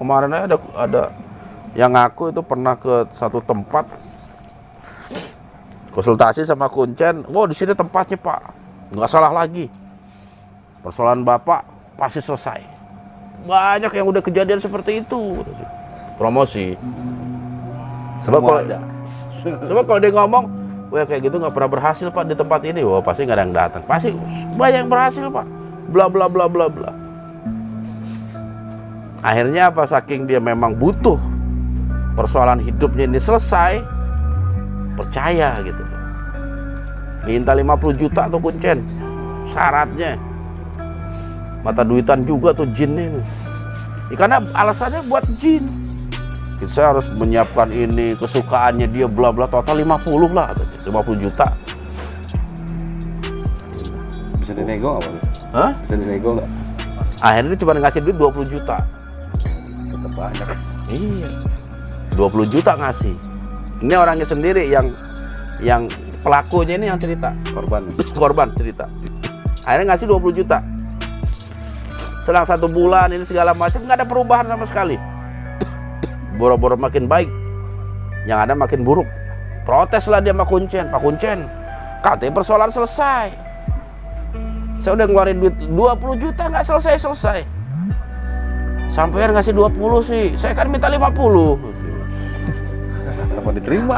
Kemarin ada yang ngaku itu pernah ke satu tempat konsultasi sama kuncen. Wow, di sini tempatnya Pak, nggak salah lagi. Persoalan Bapak pasti selesai. Banyak yang udah kejadian seperti itu. Promosi. Sebab kalau dia ngomong, wah kayak gitu nggak pernah berhasil Pak di tempat ini. Wah pasti nggak ada yang datang. Pasti banyak yang berhasil Pak. Bla bla bla bla bla. Akhirnya apa? Saking dia memang butuh persoalan hidupnya ini selesai, percaya gitu. Minta 50 juta tuh kuncen, syaratnya. Mata duitan juga tuh jin ini. Karena alasannya buat jin. Saya harus menyiapkan ini, kesukaannya dia bla bla, total 50 lah, 50 juta. Bisa dinego apa? Hah? Bisa dinego nggak? Akhirnya cuma ngasih duit 20 juta. Tetap banyak. Iya. 20 juta ngasih. Ini orangnya sendiri yang pelakunya ini yang cerita. Korban cerita. Akhirnya ngasih 20 juta. Selang 1 bulan ini segala macam nggak ada perubahan sama sekali. Boro-boro makin baik, yang ada makin buruk. Protes lah dia sama kuncen. Pak kuncen, katanya persoalan selesai. Saya udah ngeluarin duit 20 juta nggak selesai. Sampean ngasih 20 sih, saya kan minta 50. Kenapa diterima?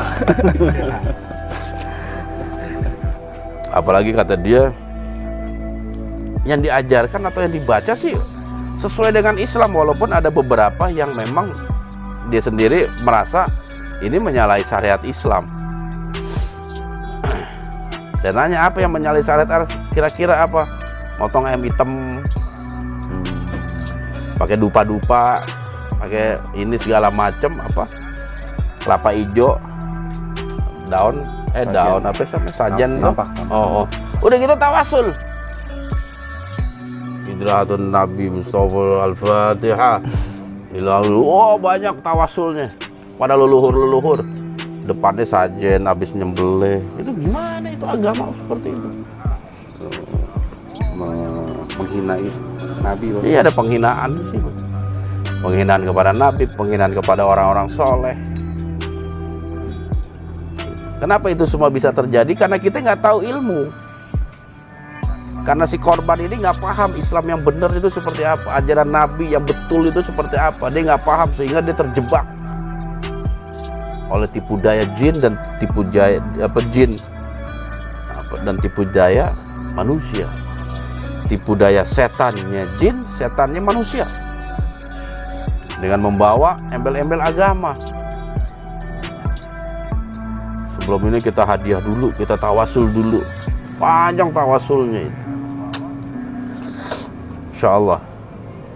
Apalagi kata dia, yang diajarkan atau yang dibaca sih sesuai dengan Islam, walaupun ada beberapa yang memang dia sendiri merasa ini menyalahi syariat Islam. Saya tanya apa yang menyalahi syariat, kira-kira apa? Motong ayam hitam, pakai dupa-dupa, pakai ini segala macam, apa? Kelapa hijau, daun apa sama sajen tuh. Oh. Udah gitu tawasul. Hidrahatun Nabi Mustafa Al-Fatihah. Oh banyak tawasulnya pada leluhur depannya sajen habis nyembelih. Itu gimana itu agama seperti itu? Menghina Nabi. Iya ada penghinaan sih, penghinaan kepada Nabi, penghinaan kepada orang-orang soleh. Kenapa itu semua bisa terjadi? Karena kita nggak tahu ilmu. Karena si korban ini nggak paham Islam yang benar itu seperti apa, ajaran Nabi yang betul itu seperti apa. Dia nggak paham sehingga dia terjebak oleh tipu daya jin dan tipu daya tipu daya manusia. Tipu daya setannya jin, setannya manusia. Dengan membawa embel-embel agama. Sebelum ini kita hadiah dulu, kita tawasul dulu. Panjang tawasulnya itu. Insya Allah.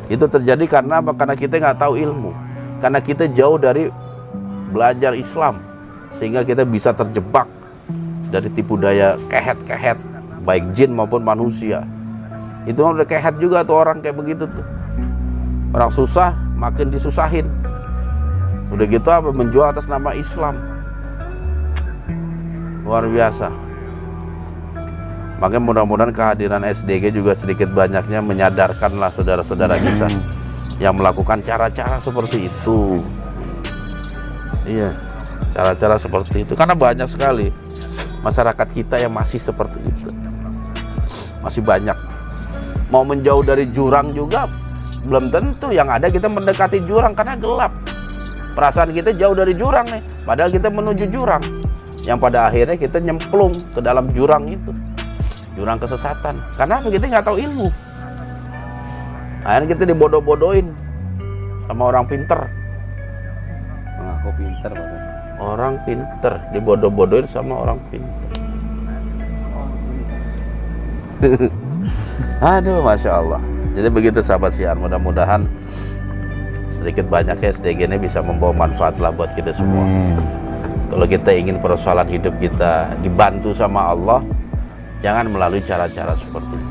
Itu terjadi karena apa? Karena kita nggak tahu ilmu. Karena kita jauh dari belajar Islam. Sehingga kita bisa terjebak dari tipu daya kehet-kehet. Baik jin maupun manusia. Itu udah kehet juga tuh orang kayak begitu tuh. Orang susah makin disusahin. Udah gitu apa? Menjual atas nama Islam. Luar biasa. Makanya mudah-mudahan kehadiran SDG juga sedikit banyaknya menyadarkanlah saudara-saudara kita yang melakukan cara-cara seperti itu. Iya, cara-cara seperti itu. Karena banyak sekali masyarakat kita yang masih seperti itu. Masih banyak. Mau menjauh dari jurang juga belum tentu. Yang ada kita mendekati jurang karena gelap. Perasaan kita jauh dari jurang nih, padahal kita menuju jurang. Yang pada akhirnya kita nyemplung ke dalam jurang itu. Jurang kesesatan. Karena apa? Kita nggak tahu ilmu. Akhirnya kita dibodoh-bodohin sama orang pinter. Mengaku pinter, Pak. Orang pinter dibodoh-bodohin sama orang pinter. Aduh, Masya Allah. Jadi begitu sahabat siar. Mudah-mudahan sedikit banyak ya SDG ini bisa membawa manfaat lah buat kita semua. Kalau kita ingin persoalan hidup kita dibantu sama Allah, jangan melalui cara-cara seperti itu.